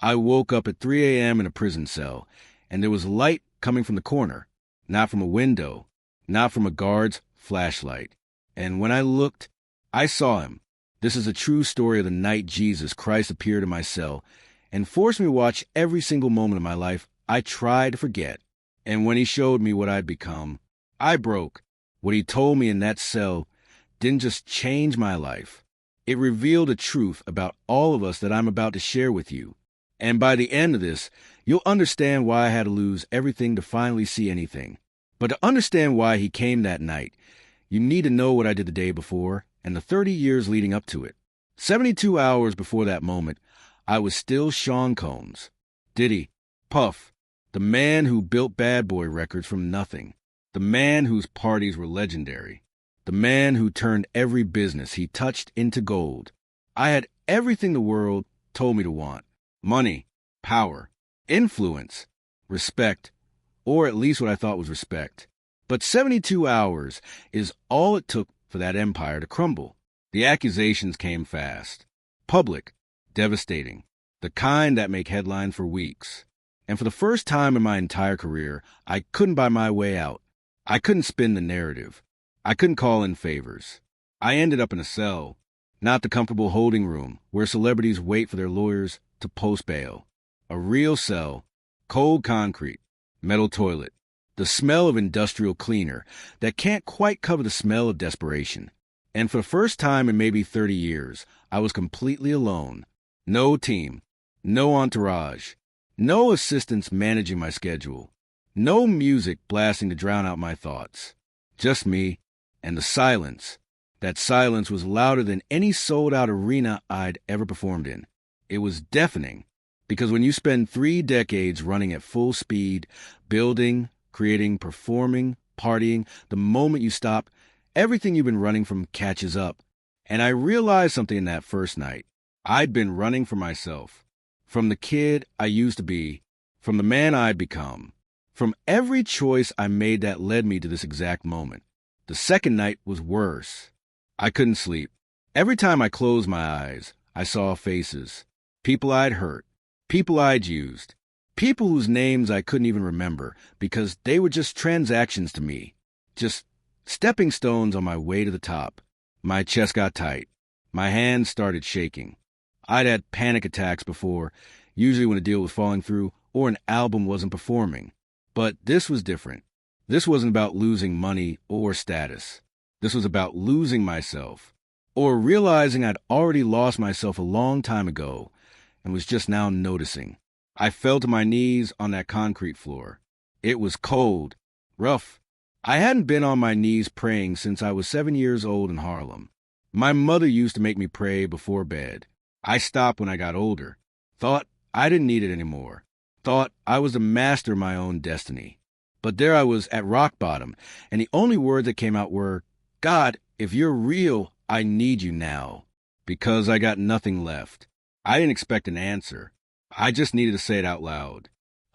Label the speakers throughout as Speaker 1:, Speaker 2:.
Speaker 1: I woke up at 3 a.m. in a prison cell, and there was light coming from the corner, not from a window, not from a guard's flashlight. And when I looked, I saw him. This is a true story of the night Jesus Christ appeared in my cell and forced me to watch every single moment of my life I tried to forget. And when he showed me what I'd become, I broke. What he told me in that cell didn't just change my life. It revealed a truth about all of us that I'm about to share with you. And by the end of this, you'll understand why I had to lose everything to finally see anything. But to understand why he came that night, you need to know what I did the day before and the 30 years leading up to it. 72 hours before that moment, I was still Sean Combs, Diddy, Puff, the man who built Bad Boy Records from nothing, the man whose parties were legendary, the man who turned every business he touched into gold. I had everything the world told me to want: money, power, influence, respect, or at least what I thought was respect. But 72 hours is all it took for that empire to crumble. The accusations came fast, public, devastating, the kind that make headlines for weeks. And for the first time in my entire career, I couldn't buy my way out. I couldn't spin the narrative. I couldn't call in favors. I ended up in a cell, not the comfortable holding room where celebrities wait for their lawyers to post bail. A real cell, cold concrete, metal toilet, the smell of industrial cleaner that can't quite cover the smell of desperation. And for the first time in maybe 30 years, I was completely alone. No team, no entourage, no assistants managing my schedule, no music blasting to drown out my thoughts. Just me and the silence. That silence was louder than any sold-out arena I'd ever performed in. It was deafening, because when you spend 3 decades running at full speed, building, creating, performing, partying, the moment you stop, everything you've been running from catches up. And I realized something in that first night. I'd been running for myself. From the kid I used to be, from the man I'd become, from every choice I made that led me to this exact moment. The second night was worse. I couldn't sleep. Every time I closed my eyes, I saw faces. People I'd hurt. People I'd used. People whose names I couldn't even remember because they were just transactions to me. Just stepping stones on my way to the top. My chest got tight. My hands started shaking. I'd had panic attacks before, usually when a deal was falling through or an album wasn't performing. But this was different. This wasn't about losing money or status. This was about losing myself, or realizing I'd already lost myself a long time ago and was just now noticing. I fell to my knees on that concrete floor. It was cold, rough. I hadn't been on my knees praying since I was 7 years old in Harlem. My mother used to make me pray before bed. I stopped when I got older. Thought I didn't need it anymore. Thought I was the master of my own destiny. But there I was at rock bottom, and the only words that came out were, "God, if you're real, I need you now." Because I got nothing left. I didn't expect an answer. I just needed to say it out loud.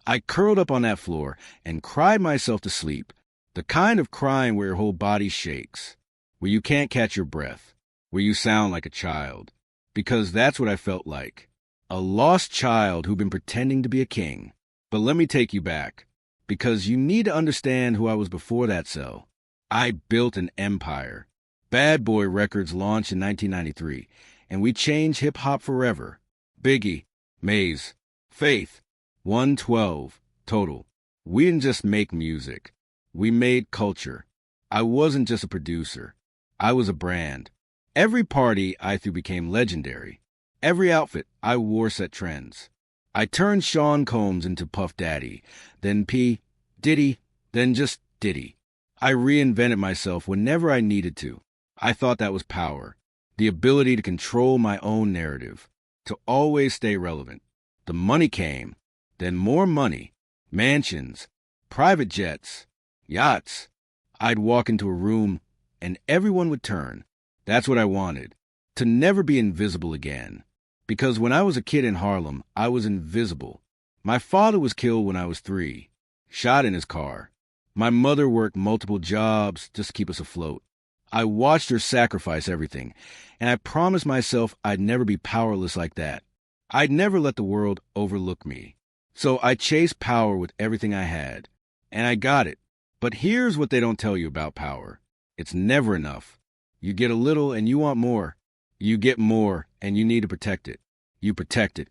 Speaker 1: I curled up on that floor and cried myself to sleep. The kind of crying where your whole body shakes, where you can't catch your breath, where you sound like a child. Because that's what I felt like. A lost child who'd been pretending to be a king. But let me take you back, because you need to understand who I was before that cell. I built an empire. Bad Boy Records launched in 1993, and we changed hip-hop forever. Biggie, Maze, Faith, 112, total. We didn't just make music. We made culture. I wasn't just a producer. I was a brand. Every party I threw became legendary. Every outfit I wore set trends. I turned Sean Combs into Puff Daddy, then P, Diddy, then just Diddy. I reinvented myself whenever I needed to. I thought that was power. The ability to control my own narrative. To always stay relevant. The money came. Then more money. Mansions. Private jets. Yachts. I'd walk into a room and everyone would turn. That's what I wanted. To never be invisible again. Because when I was a kid in Harlem, I was invisible. My father was killed when I was 3. Shot in his car. My mother worked multiple jobs just to keep us afloat. I watched her sacrifice everything, and I promised myself I'd never be powerless like that. I'd never let the world overlook me. So I chased power with everything I had. And I got it. But here's what they don't tell you about power. It's never enough. You get a little and you want more. You get more and you need to protect it. You protect it.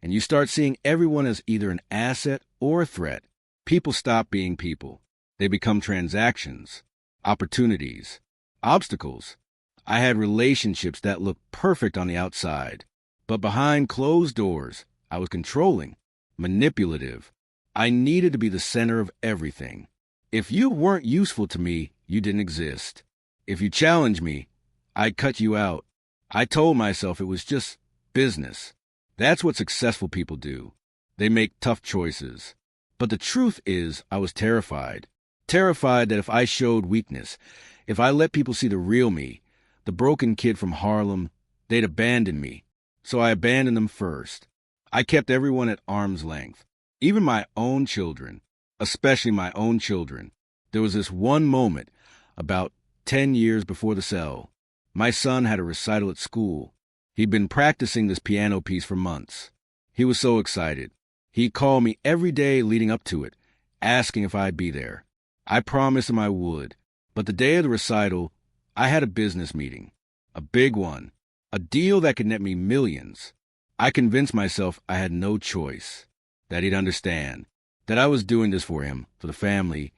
Speaker 1: And you start seeing everyone as either an asset or a threat. People stop being people. They become transactions, opportunities, obstacles. I had relationships that looked perfect on the outside. But behind closed doors, I was controlling, manipulative. I needed to be the center of everything. If you weren't useful to me, you didn't exist. If you challenged me, I'd cut you out. I told myself it was just business. That's what successful people do. They make tough choices. But the truth is, I was terrified. Terrified that if I showed weakness, if I let people see the real me, the broken kid from Harlem, they'd abandon me. So I abandoned them first. I kept everyone at arm's length, even my own children, especially my own children. There was this one moment, about 10 years before the cell. My son had a recital at school. He'd been practicing this piano piece for months. He was so excited. He'd call me every day leading up to it, asking if I'd be there. I promised him I would, but the day of the recital, I had a business meeting, a big one, a deal that could net me millions. I convinced myself I had no choice, that he'd understand, that I was doing this for him, for the family,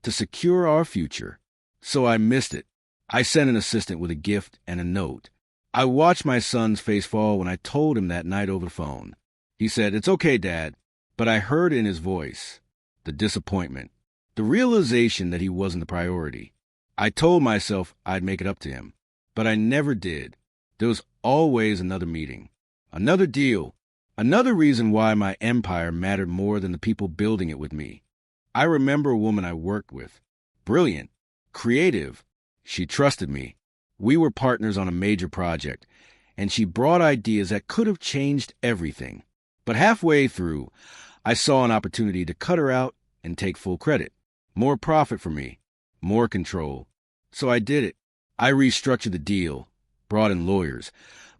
Speaker 1: to secure our future. So I missed it. I sent an assistant with a gift and a note. I watched my son's face fall when I told him that night over the phone. He said, "It's okay, Dad," but I heard in his voice the disappointment, the realization that he wasn't the priority. I told myself I'd make it up to him, but I never did. There was always another meeting, another deal, another reason why my empire mattered more than the people building it with me. I remember a woman I worked with, brilliant, creative. She trusted me. We were partners on a major project, and she brought ideas that could have changed everything. But halfway through, I saw an opportunity to cut her out and take full credit. More profit for me, more control. So I did it. I restructured the deal, brought in lawyers,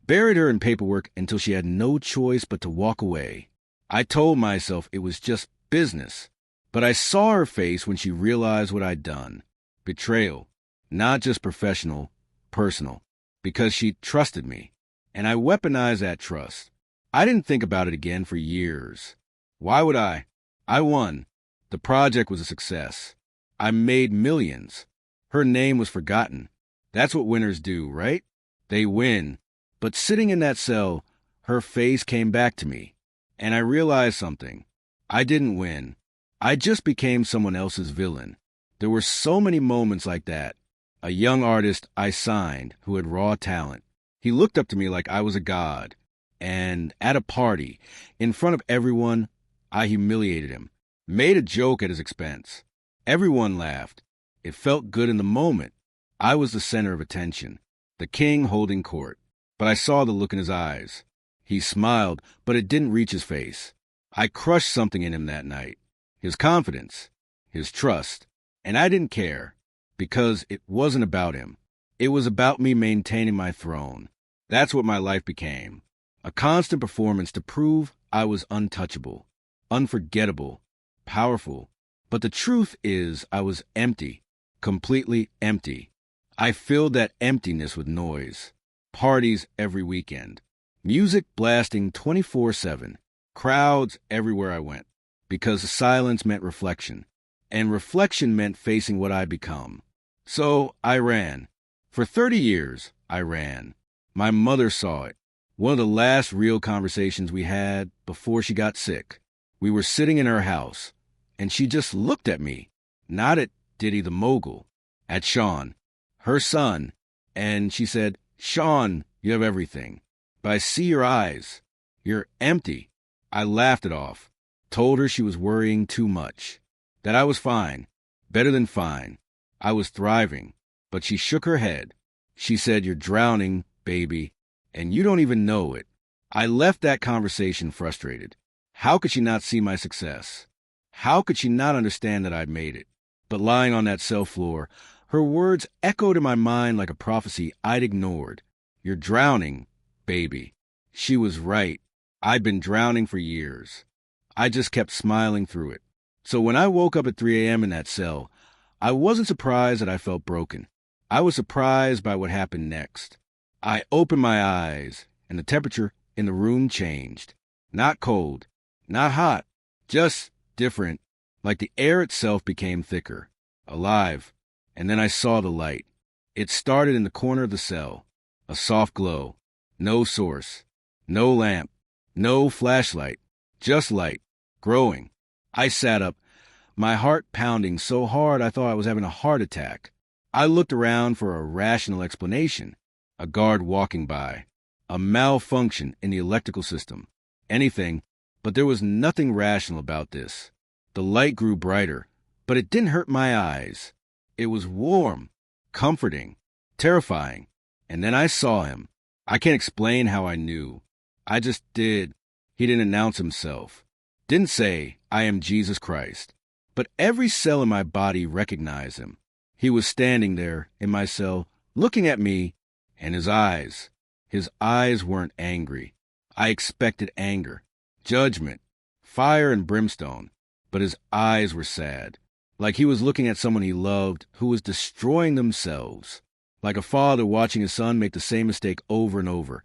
Speaker 1: buried her in paperwork until she had no choice but to walk away. I told myself it was just business, but I saw her face when she realized what I'd done. Betrayal, not just professional, personal, because she trusted me, and I weaponized that trust. I didn't think about it again for years. Why would I? I won. The project was a success. I made millions. Her name was forgotten. That's what winners do, right? They win. But sitting in that cell, her face came back to me, and I realized something. I didn't win. I just became someone else's villain. There were so many moments like that. A young artist I signed who had raw talent. He looked up to me like I was a god. And at a party, in front of everyone, I humiliated him, made a joke at his expense. Everyone laughed. It felt good in the moment. I was the center of attention, the king holding court. But I saw the look in his eyes. He smiled, but it didn't reach his face. I crushed something in him that night. His confidence, his trust. And I didn't care, because it wasn't about him. It was about me maintaining my throne. That's what my life became. A constant performance to prove I was untouchable, unforgettable, powerful. But the truth is I was empty, completely empty. I filled that emptiness with noise. Parties every weekend. Music blasting 24/7. Crowds everywhere I went. Because silence meant reflection. And reflection meant facing what I'd become. So I ran. For 30 years, I ran. My mother saw it. One of the last real conversations we had before she got sick. We were sitting in her house, and she just looked at me, not at Diddy the mogul, at Sean, her son, and she said, "Sean, you have everything. But I see your eyes. You're empty." I laughed it off, told her she was worrying too much, that I was fine, better than fine. I was thriving, but she shook her head. She said, "You're drowning, baby, and you don't even know it." I left that conversation frustrated. How could she not see my success? How could she not understand that I'd made it? But lying on that cell floor, her words echoed in my mind like a prophecy I'd ignored. "You're drowning, baby." She was right. I'd been drowning for years. I just kept smiling through it. So when I woke up at 3 a.m. in that cell, I wasn't surprised that I felt broken. I was surprised by what happened next. I opened my eyes, and the temperature in the room changed. Not cold, not hot, just different, like the air itself became thicker, alive, and then I saw the light. It started in the corner of the cell, a soft glow, no source, no lamp, no flashlight, just light, growing. I sat up, my heart pounding so hard I thought I was having a heart attack. I looked around for a rational explanation, a guard walking by, a malfunction in the electrical system, anything, but there was nothing rational about this. The light grew brighter, but it didn't hurt my eyes. It was warm, comforting, terrifying, and then I saw him. I can't explain how I knew. I just did. He didn't announce himself. Didn't say, I am Jesus Christ. But every cell in my body recognized him. He was standing there in my cell, looking at me, and his eyes weren't angry. I expected anger, judgment, fire and brimstone, but his eyes were sad, like he was looking at someone he loved who was destroying themselves, like a father watching his son make the same mistake over and over,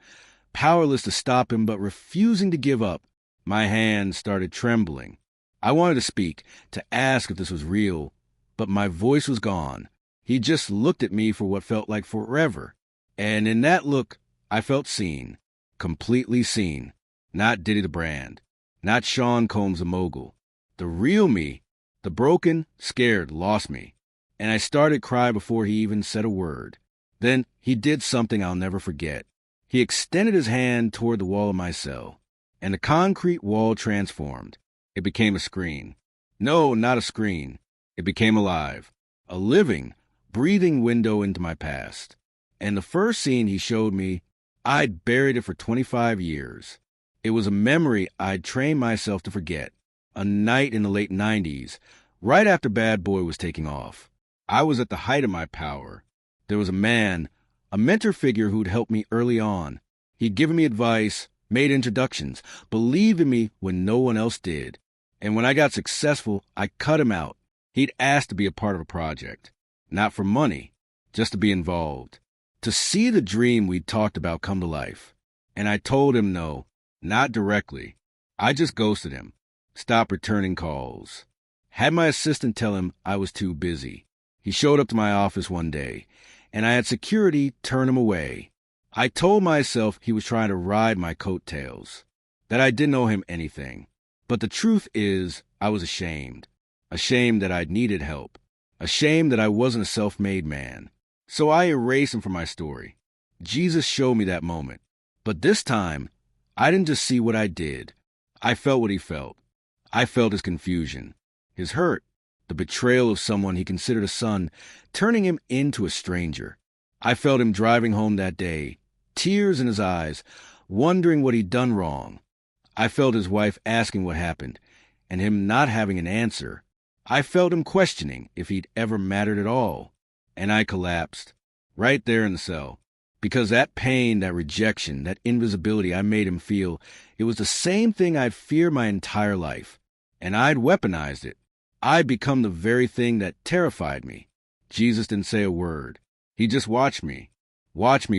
Speaker 1: powerless to stop him but refusing to give up. My hands started trembling. I wanted to speak, to ask if this was real, but my voice was gone. He just looked at me for what felt like forever, and in that look, I felt seen, completely seen. Not Diddy the brand, not Sean Combs the mogul. The real me, the broken, scared, lost me, and I started crying before he even said a word. Then he did something I'll never forget. He extended his hand toward the wall of my cell, and the concrete wall transformed. It became a screen. No, not a screen. It became alive, a living, breathing window into my past. And the first scene he showed me, I'd buried it for 25 years. It was a memory I'd trained myself to forget. A night in the late 90s, right after Bad Boy was taking off. I was at the height of my power. There was a man, a mentor figure who'd helped me early on. He'd given me advice, made introductions, believed in me when no one else did. And when I got successful, I cut him out. He'd asked to be a part of a project. Not for money, just to be involved. To see the dream we'd talked about come to life. And I told him no, not directly. I just ghosted him. Stopped returning calls. Had my assistant tell him I was too busy. He showed up to my office one day, and I had security turn him away. I told myself he was trying to ride my coattails, that I didn't owe him anything. But the truth is, I was ashamed. Ashamed that I'd needed help. Ashamed that I wasn't a self-made man. So I erased him from my story. Jesus showed me that moment. But this time, I didn't just see what I did. I felt what he felt. I felt his confusion, his hurt, the betrayal of someone he considered a son, turning him into a stranger. I felt him driving home that day, tears in his eyes, wondering what he'd done wrong. I felt his wife asking what happened, and him not having an answer. I felt him questioning if he'd ever mattered at all. And I collapsed, right there in the cell. Because that pain, that rejection, that invisibility I made him feel, it was the same thing I'd feared my entire life. And I'd weaponized it. I'd become the very thing that terrified me. Jesus didn't say a word. He just watched me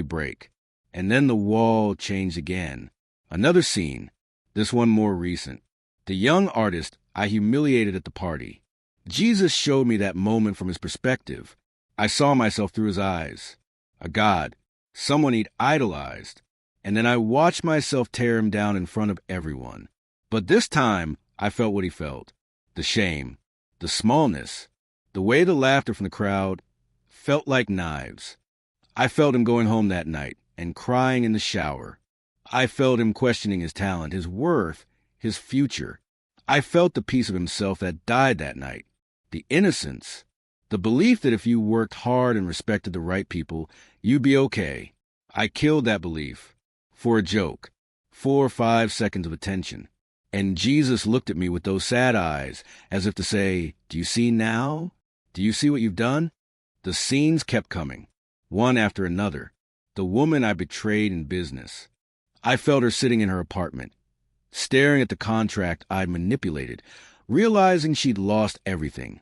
Speaker 1: break. And then the wall changed again. Another scene, this one more recent. The young artist I humiliated at the party. Jesus showed me that moment from his perspective. I saw myself through his eyes. A god, someone he'd idolized. And then I watched myself tear him down in front of everyone. But this time, I felt what he felt. The shame, the smallness, the way the laughter from the crowd felt like knives. I felt him going home that night and crying in the shower. I felt him questioning his talent, his worth, his future. I felt the piece of himself that died that night. The innocence, the belief that if you worked hard and respected the right people, you'd be okay. I killed that belief. For a joke. 4 or 5 seconds of attention. And Jesus looked at me with those sad eyes, as if to say, do you see now? Do you see what you've done? The scenes kept coming, one after another. The woman I betrayed in business. I felt her sitting in her apartment, staring at the contract I'd manipulated, realizing she'd lost everything.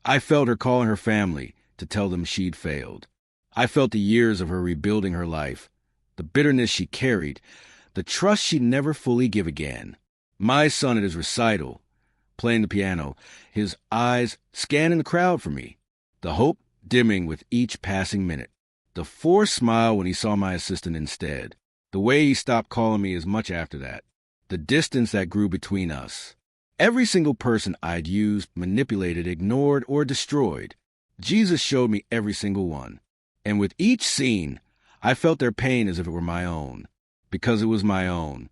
Speaker 1: I felt her calling her family to tell them she'd failed. I felt the years of her rebuilding her life, the bitterness she carried, the trust she'd never fully give again. My son at his recital, playing the piano, his eyes scanning the crowd for me, the hope dimming with each passing minute, the forced smile when he saw my assistant instead, the way he stopped calling me as much after that, the distance that grew between us. Every single person I'd used, manipulated, ignored, or destroyed, Jesus showed me every single one. And with each scene, I felt their pain as if it were my own, because it was my own.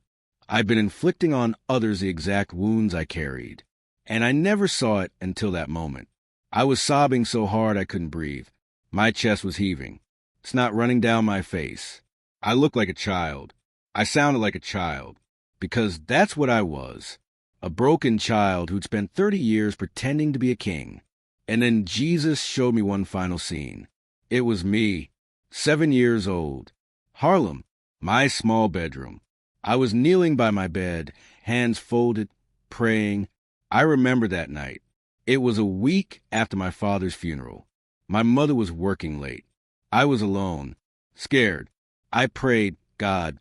Speaker 1: I'd been inflicting on others the exact wounds I carried, and I never saw it until that moment. I was sobbing so hard I couldn't breathe. My chest was heaving. Snot running down my face. I looked like a child. I sounded like a child, because that's what I was. A broken child who'd spent 30 years pretending to be a king. And then Jesus showed me one final scene. It was me, 7 years old. Harlem, my small bedroom. I was kneeling by my bed, hands folded, praying. I remember that night. It was a week after my father's funeral. My mother was working late. I was alone, scared. I prayed, God,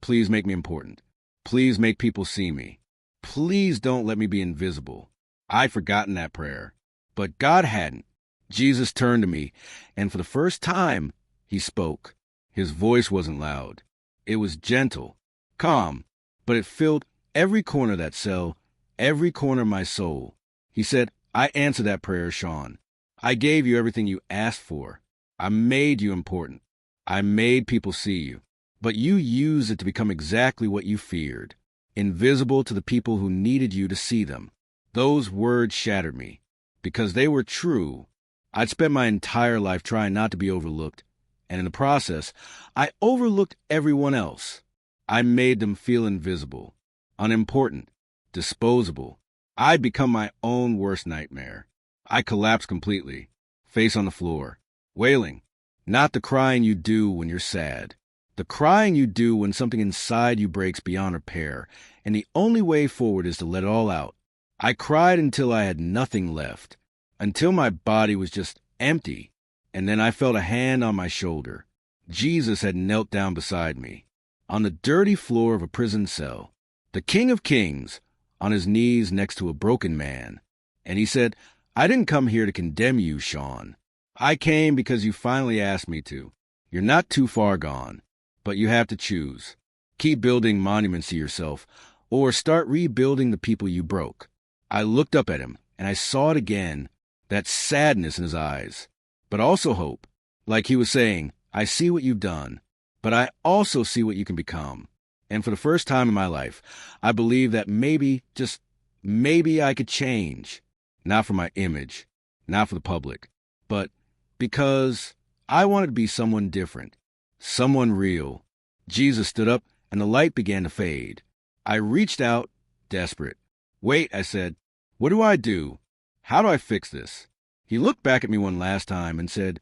Speaker 1: please make me important. Please make people see me. Please don't let me be invisible. I'd forgotten that prayer. But God hadn't. Jesus turned to me, and for the first time, he spoke. His voice wasn't loud. It was gentle, calm, but it filled every corner of that cell, every corner of my soul. He said, I answered that prayer, Sean. I gave you everything you asked for. I made you important. I made people see you. But you used it to become exactly what you feared, invisible to the people who needed you to see them. Those words shattered me, because they were true. I'd spent my entire life trying not to be overlooked, and in the process, I overlooked everyone else. I made them feel invisible, unimportant, disposable. I'd become my own worst nightmare. I collapsed completely, face on the floor, wailing. Not the crying you do when you're sad. The crying you do when something inside you breaks beyond repair, and the only way forward is to let it all out. I cried until I had nothing left, until my body was just empty, and then I felt a hand on my shoulder. Jesus had knelt down beside me, on the dirty floor of a prison cell, the King of Kings, on his knees next to a broken man. And he said, I didn't come here to condemn you, Sean. I came because you finally asked me to. You're not too far gone, but you have to choose. Keep building monuments to yourself, or start rebuilding the people you broke. I looked up at him, and I saw it again, that sadness in his eyes, but also hope. Like he was saying, I see what you've done, but I also see what you can become. And for the first time in my life, I believe that maybe, just maybe I could change. Not for my image, not for the public, but because I wanted to be someone different, someone real. Jesus stood up, and the light began to fade. I reached out, desperate. Wait, I said. What do I do? How do I fix this? He looked back at me one last time and said,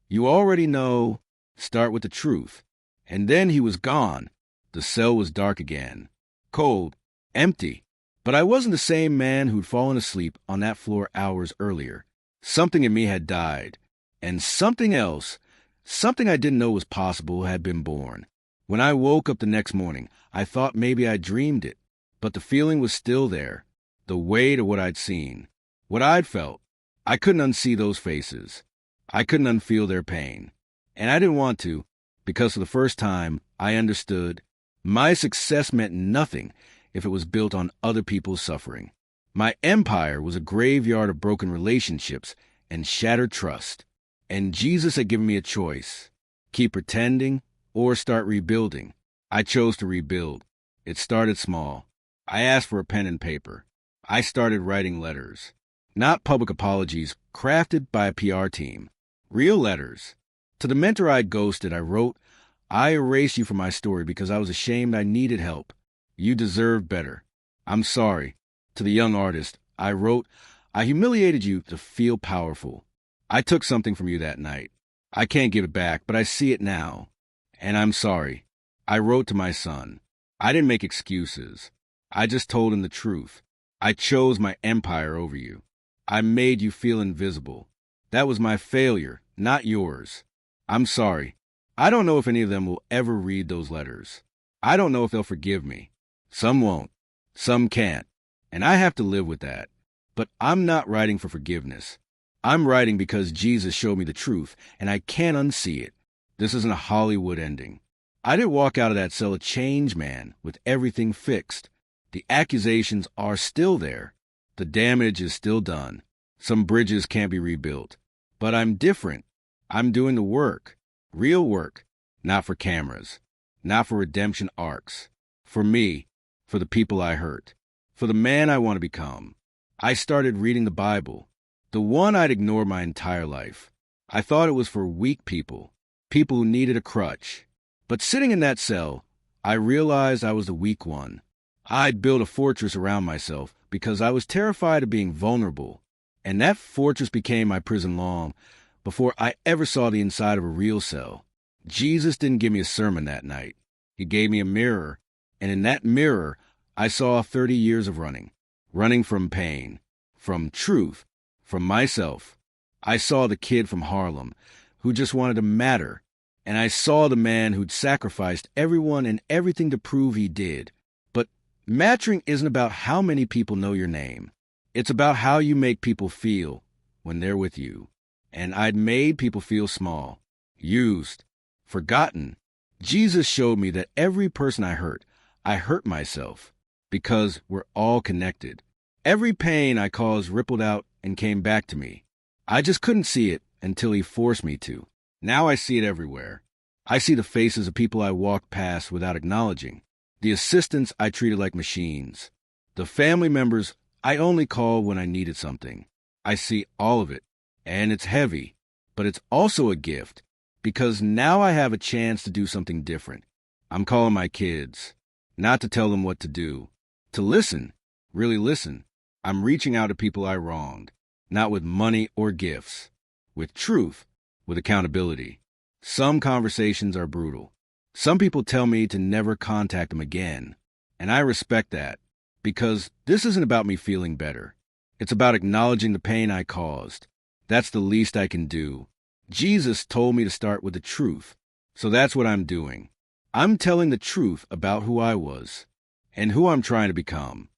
Speaker 1: You already know. Start with the truth. And then he was gone. The cell was dark again, cold, empty. But I wasn't the same man who'd fallen asleep on that floor hours earlier. Something in me had died. And something else, something I didn't know was possible, had been born. When I woke up the next morning, I thought maybe I dreamed it. But the feeling was still there. The weight of what I'd seen. What I'd felt. I couldn't unsee those faces. I couldn't unfeel their pain. And I didn't want to, because for the first time, I understood my success meant nothing if it was built on other people's suffering. My empire was a graveyard of broken relationships and shattered trust. And Jesus had given me a choice. Keep pretending or start rebuilding. I chose to rebuild. It started small. I asked for a pen and paper. I started writing letters. Not public apologies crafted by a PR team. Real letters. To the mentor I'd ghosted, I wrote, I erased you from my story because I was ashamed I needed help. You deserve better. I'm sorry. To the young artist, I wrote, I humiliated you to feel powerful. I took something from you that night. I can't give it back, but I see it now. And I'm sorry. I wrote to my son. I didn't make excuses. I just told him the truth. I chose my empire over you. I made you feel invisible. That was my failure, not yours. I'm sorry. I don't know if any of them will ever read those letters. I don't know if they'll forgive me. Some won't. Some can't. And I have to live with that. But I'm not writing for forgiveness. I'm writing because Jesus showed me the truth, and I can't unsee it. This isn't a Hollywood ending. I didn't walk out of that cell a changed man with everything fixed. The accusations are still there. The damage is still done. Some bridges can't be rebuilt. But I'm different. I'm doing the work. Real work. Not for cameras. Not for redemption arcs. For me. For the people I hurt. For the man I want to become. I started reading the Bible. The one I'd ignored my entire life. I thought it was for weak people. People who needed a crutch. But sitting in that cell, I realized I was the weak one. I'd built a fortress around myself because I was terrified of being vulnerable. And that fortress became my prison long before I ever saw the inside of a real cell. Jesus didn't give me a sermon that night. He gave me a mirror, and in that mirror, I saw 30 years of running. Running from pain, from truth, from myself. I saw the kid from Harlem who just wanted to matter, and I saw the man who'd sacrificed everyone and everything to prove he did. But mattering isn't about how many people know your name. It's about how you make people feel when they're with you. And I'd made people feel small, used, forgotten. Jesus showed me that every person I hurt myself, because we're all connected. Every pain I caused rippled out and came back to me. I just couldn't see it until he forced me to. Now I see it everywhere. I see the faces of people I walked past without acknowledging. The assistants I treated like machines. The family members I only called when I needed something. I see all of it. And it's heavy, but it's also a gift, because now I have a chance to do something different. I'm calling my kids, not to tell them what to do, to listen, really listen. I'm reaching out to people I wronged, not with money or gifts, with truth, with accountability. Some conversations are brutal. Some people tell me to never contact them again, and I respect that, because this isn't about me feeling better. It's about acknowledging the pain I caused. That's the least I can do. Jesus told me to start with the truth, so that's what I'm doing. I'm telling the truth about who I was and who I'm trying to become.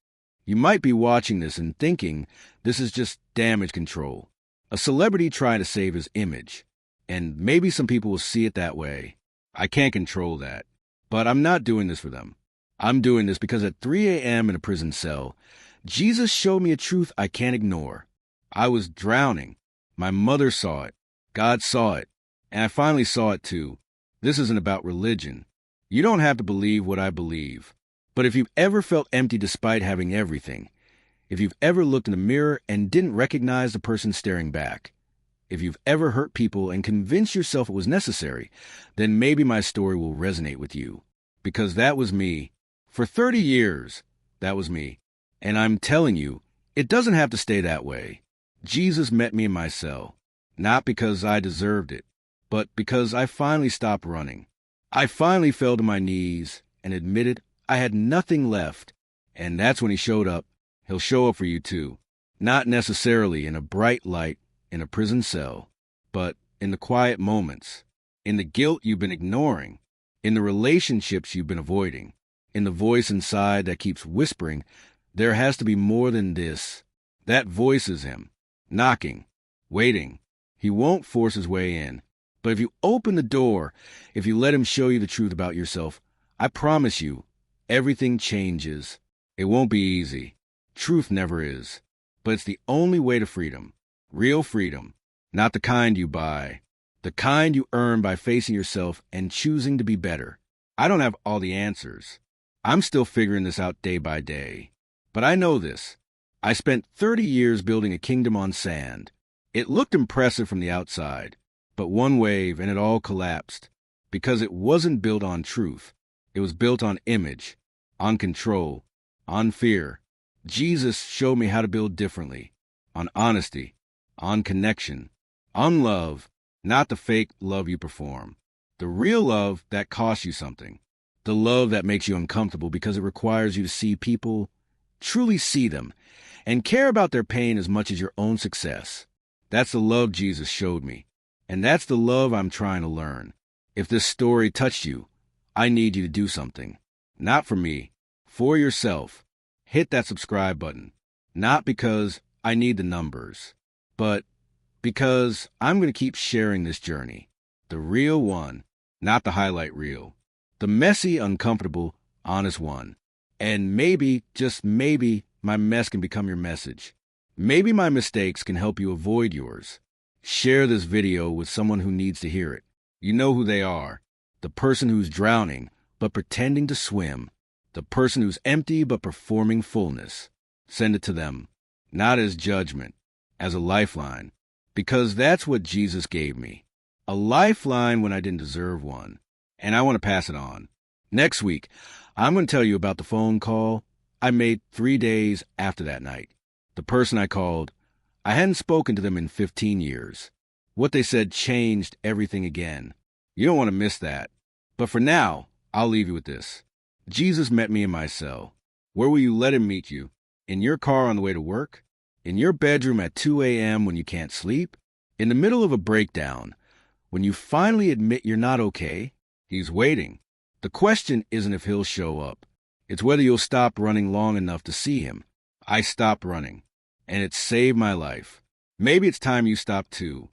Speaker 1: You might be watching this and thinking this is just damage control, a celebrity trying to save his image, and maybe some people will see it that way. I can't control that, but I'm not doing this for them. I'm doing this because at 3 a.m. in a prison cell, Jesus showed me a truth I can't ignore. I was drowning. My mother saw it. God saw it. And I finally saw it too. This isn't about religion. You don't have to believe what I believe. But if you've ever felt empty despite having everything, if you've ever looked in the mirror and didn't recognize the person staring back, if you've ever hurt people and convinced yourself it was necessary, then maybe my story will resonate with you. Because that was me. For 30 years, that was me. And I'm telling you, it doesn't have to stay that way. Jesus met me in my cell, not because I deserved it, but because I finally stopped running. I finally fell to my knees and admitted I had nothing left. And that's when he showed up. He'll show up for you too. Not necessarily in a bright light in a prison cell, but in the quiet moments, in the guilt you've been ignoring, in the relationships you've been avoiding, in the voice inside that keeps whispering, there has to be more than this. That voice is him. Knocking, waiting. He won't force his way in. But if you open the door, if you let him show you the truth about yourself, I promise you, everything changes. It won't be easy. Truth never is. But it's the only way to freedom. Real freedom. Not the kind you buy. The kind you earn by facing yourself and choosing to be better. I don't have all the answers. I'm still figuring this out day by day. But I know this. I spent 30 years building a kingdom on sand. It looked impressive from the outside, but one wave and it all collapsed because it wasn't built on truth. It was built on image, on control, on fear. Jesus showed me how to build differently, on honesty, on connection, on love, not the fake love you perform, the real love that costs you something. The love that makes you uncomfortable because it requires you to see people, truly see them, and care about their pain as much as your own success. That's the love Jesus showed me. And that's the love I'm trying to learn. If this story touched you, I need you to do something. Not for me, for yourself. Hit that subscribe button. Not because I need the numbers, but because I'm going to keep sharing this journey. The real one, not the highlight reel. The messy, uncomfortable, honest one. And maybe, just maybe, my mess can become your message. Maybe my mistakes can help you avoid yours. Share this video with someone who needs to hear it. You know who they are. The person who's drowning, but pretending to swim. The person who's empty, but performing fullness. Send it to them. Not as judgment, as a lifeline. Because that's what Jesus gave me. A lifeline when I didn't deserve one. And I want to pass it on. Next week, I'm going to tell you about the phone call I made 3 days after that night. The person I called, I hadn't spoken to them in 15 years. What they said changed everything again. You don't want to miss that. But for now, I'll leave you with this. Jesus met me in my cell. Where will you let him meet you? In your car on the way to work? In your bedroom at 2 a.m. when you can't sleep? In the middle of a breakdown? When you finally admit you're not okay? He's waiting. The question isn't if he'll show up. It's whether you'll stop running long enough to see him. I stopped running, and it saved my life. Maybe it's time you stop too.